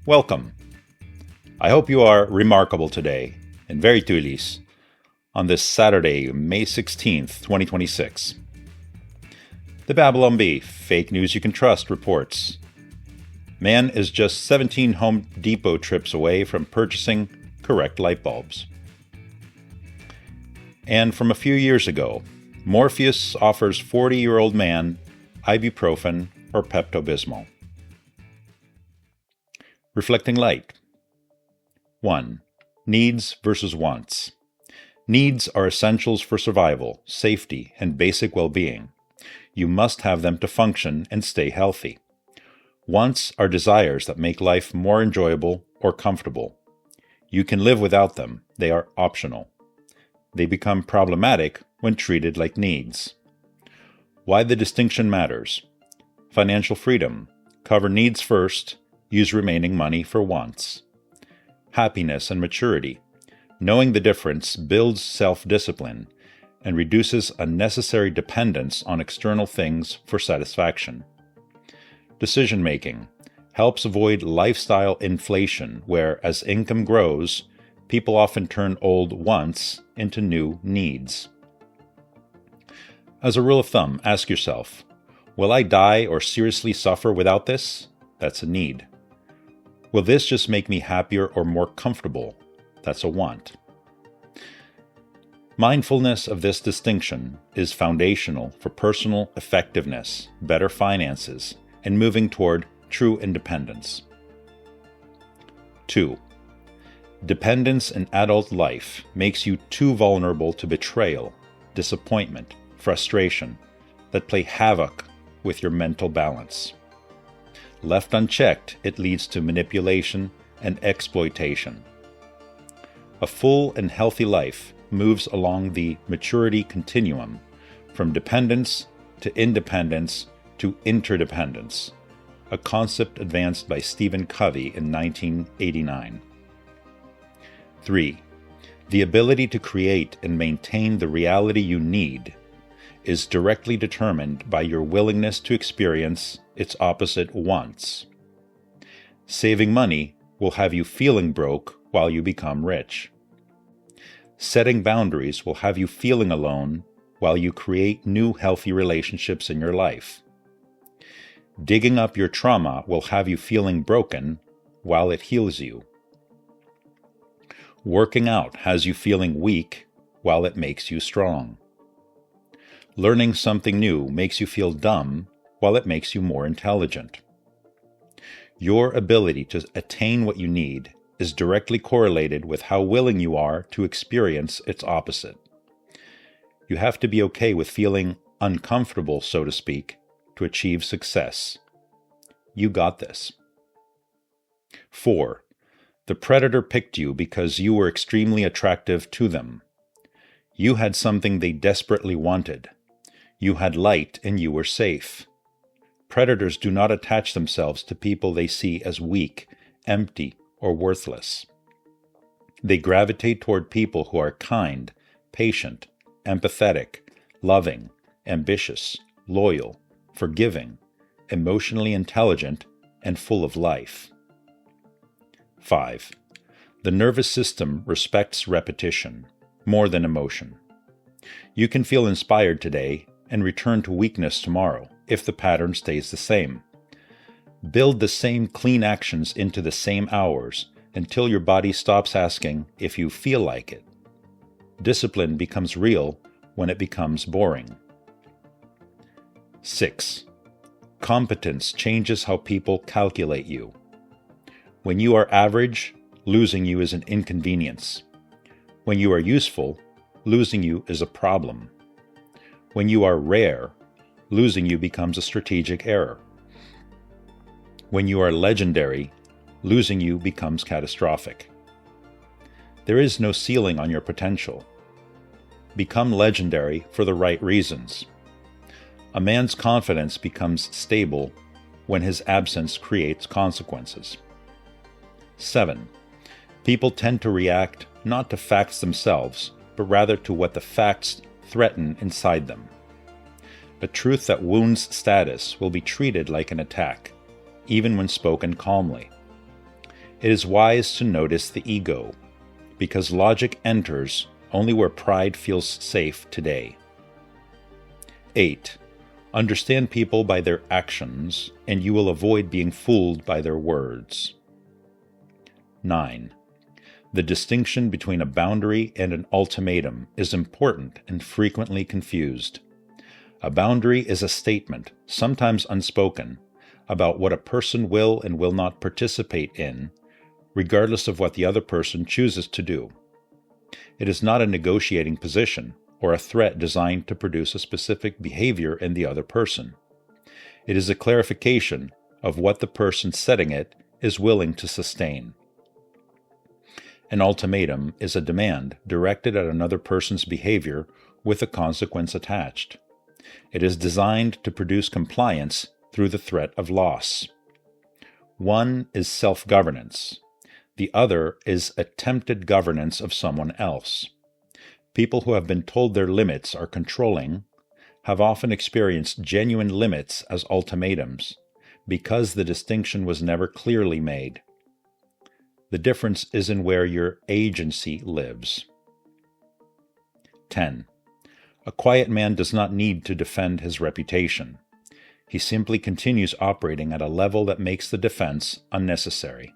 Welcome. I hope you are remarkable today, and very tuilis, on this Saturday, May 16th, 2026. The Babylon Bee, fake news you can trust, reports man is just 17 Home Depot trips away from purchasing correct light bulbs. And from a few years ago, Morpheus offers 40-year-old man ibuprofen or Pepto-Bismol. Reflecting light. 1. Needs versus wants. Needs are essentials for survival, safety, and basic well-being. You must have them to function and stay healthy. Wants are desires that make life more enjoyable or comfortable. You can live without them. They are optional. They become problematic when treated like needs. Why the distinction matters. Financial freedom. Cover needs first. Use remaining money for wants. Happiness and maturity. Knowing the difference builds self-discipline and reduces unnecessary dependence on external things for satisfaction. Decision-making helps avoid lifestyle inflation where, as income grows, people often turn old wants into new needs. As a rule of thumb, ask yourself, will I die or seriously suffer without this? That's a need. Will this just make me happier or more comfortable? That's a want. Mindfulness of this distinction is foundational for personal effectiveness, better finances, and moving toward true independence. 2. Dependence in adult life makes you too vulnerable to betrayal, disappointment, frustration that play havoc with your mental balance. Left unchecked, it leads to manipulation and exploitation. A full and healthy life moves along the maturity continuum from dependence to independence to interdependence, a concept advanced by Stephen Covey in 1989. 3. The ability to create and maintain the reality you need is directly determined by your willingness to experience its opposite wants. Saving money will have you feeling broke while you become rich. Setting boundaries will have you feeling alone while you create new healthy relationships in your life. Digging up your trauma will have you feeling broken while it heals you. Working out has you feeling weak while it makes you strong. Learning something new makes you feel dumb while it makes you more intelligent. Your ability to attain what you need is directly correlated with how willing you are to experience its opposite. You have to be okay with feeling uncomfortable, so to speak, to achieve success. You got this. 4. The predator picked you because you were extremely attractive to them. You had something they desperately wanted. You had light and you were safe. Predators do not attach themselves to people they see as weak, empty, or worthless. They gravitate toward people who are kind, patient, empathetic, loving, ambitious, loyal, forgiving, emotionally intelligent, and full of life. 5. The nervous system respects repetition more than emotion. You can feel inspired today and return to weakness tomorrow if the pattern stays the same. Build the same clean actions into the same hours until your body stops asking if you feel like it. Discipline becomes real when it becomes boring. 6. Competence changes how people calculate you. When you are average, losing you is an inconvenience. When you are useful, losing you is a problem. When you are rare, losing you becomes a strategic error. When you are legendary, losing you becomes catastrophic. There is no ceiling on your potential. Become legendary for the right reasons. A man's confidence becomes stable when his absence creates consequences. 7. People tend to react not to facts themselves, but rather to what the facts threaten inside them. A truth that wounds status will be treated like an attack, even when spoken calmly. It is wise to notice the ego, because logic enters only where pride feels safe today. 8. Understand people by their actions, and you will avoid being fooled by their words. 9. The distinction between a boundary and an ultimatum is important and frequently confused. A boundary is a statement, sometimes unspoken, about what a person will and will not participate in, regardless of what the other person chooses to do. It is not a negotiating position or a threat designed to produce a specific behavior in the other person. It is a clarification of what the person setting it is willing to sustain. An ultimatum is a demand directed at another person's behavior with a consequence attached. It is designed to produce compliance through the threat of loss. One is self-governance. The other is attempted governance of someone else. People who have been told their limits are controlling have often experienced genuine limits as ultimatums because the distinction was never clearly made. The difference is in where your agency lives. 10. A quiet man does not need to defend his reputation. He simply continues operating at a level that makes the defense unnecessary.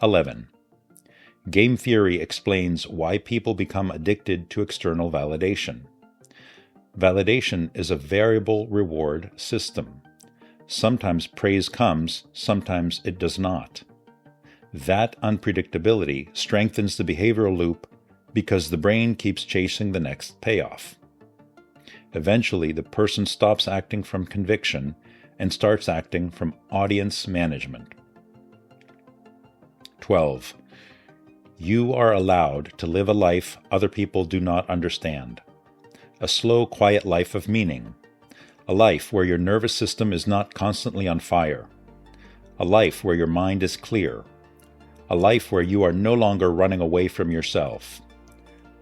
11. Game theory explains why people become addicted to external validation. Validation is a variable reward system. Sometimes praise comes, sometimes it does not. That unpredictability strengthens the behavioral loop because the brain keeps chasing the next payoff. Eventually, the person stops acting from conviction and starts acting from audience management. 12. You are allowed to live a life other people do not understand. A slow, quiet life of meaning. A life where your nervous system is not constantly on fire. A life where your mind is clear. A life where you are no longer running away from yourself.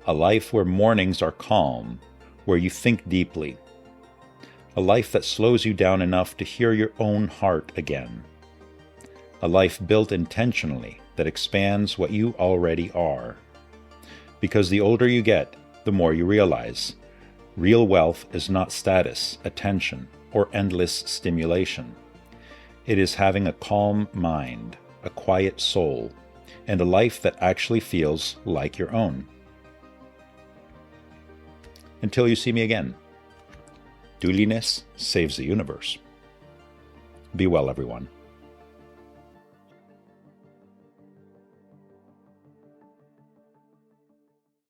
A life where mornings are calm, where you think deeply. A life that slows you down enough to hear your own heart again. A life built intentionally that expands what you already are. Because the older you get, the more you realize. Real wealth is not status, attention, or endless stimulation. It is having a calm mind, a quiet soul, and a life that actually feels like your own. Until you see me again, duliness saves the universe. Be well, everyone.